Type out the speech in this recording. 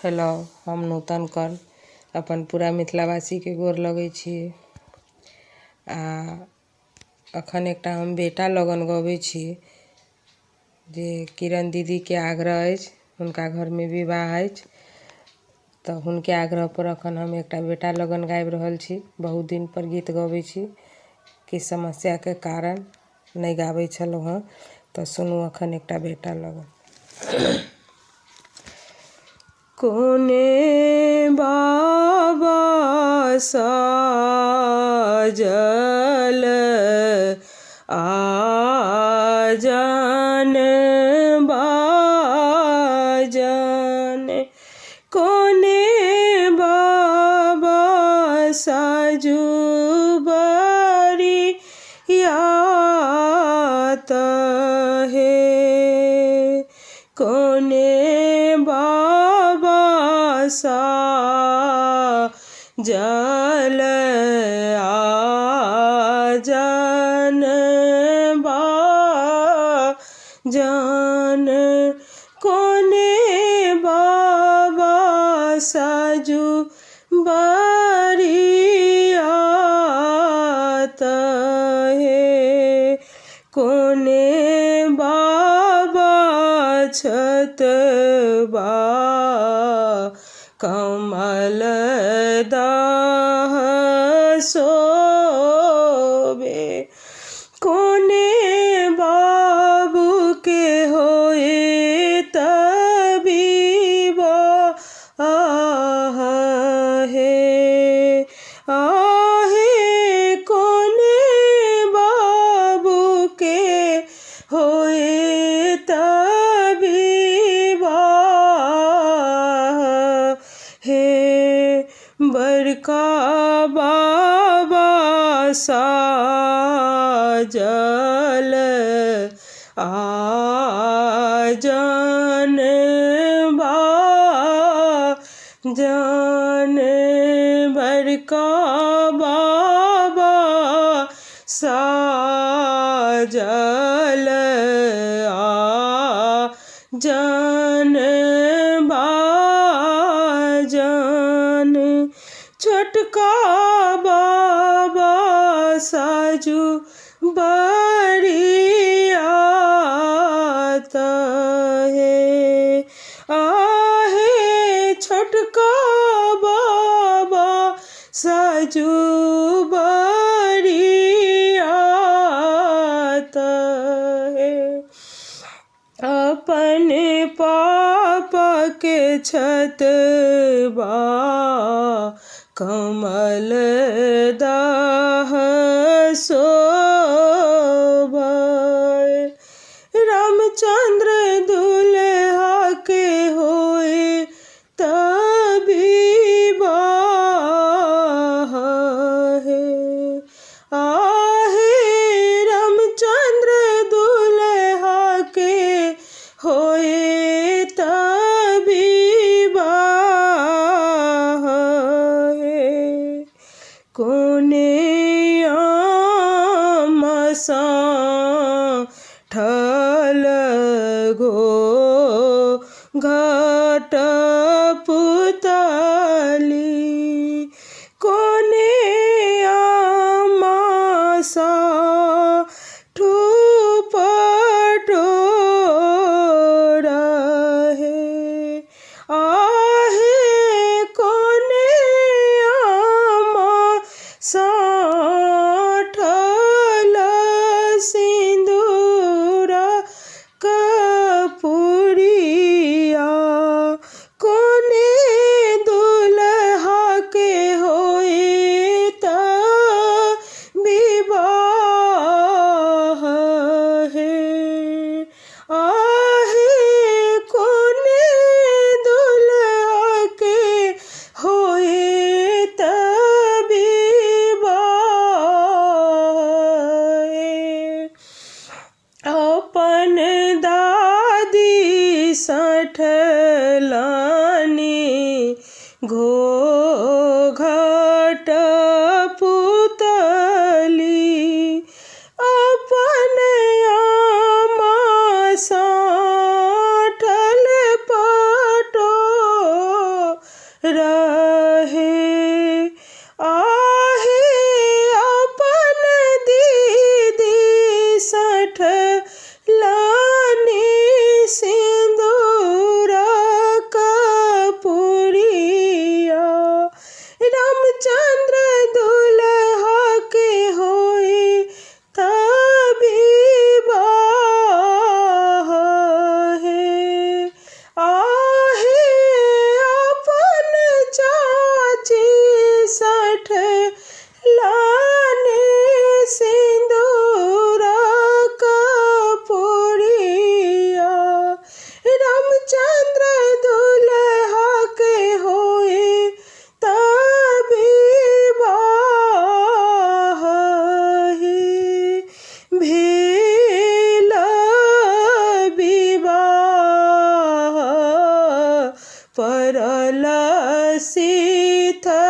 Hello, हम नूतन कल अपन पूरा मिथिलावासी के गोर लगै छी। अखन एकटा हम बेटा लगन गबै छी जे किरण दीदी के आग्रह अछि, हुनका घर में विवाह अछि तऽ हुनके आग्रह पर अखन हम एकटा बेटा लगन गाबि रहल छी। बहुत दिन पर गीत गबै छी, किछु समस्या के कारण नहीं गाबै छलहुँ हँ, तऽ सुनू अखन एकटा बेटा लगन। कोने बाबा साजल आजन बाजन, कोने बाबा साजू बरियात है, कोने साजल आजन बाजन, कोने बाबा साजू बरियात है, कोने बाबा छतबा कमल दाह सोबे, कोने बाबू के होए तबीब आहे, कोने बाबू के होए तबीब है, बड़का बाबा साजल आजन बाजन, बड़का बाबा साजल आजन बाजन, छोटका बाबा साजू बरियात है, छोटका बाबा साजू बरियात है, अपन पापा के छतबा कमल दाह शोभै, रामचंद्र दुल्हा के होए तबीब है, रामचंद्र दुल्हा के होए तबीब है, कोने ठल गो घट पुतली, कोने आमासा ठुपटोर है, कोने आमासा ठल सिंदूर कपूरिया, कोने दुल्हा के होए तबीब है, कोने दुल्हा के होए तबीब है, अपन दादी सठलानी घोघट पुतली, अपन आमा साठल पटो परल शीतल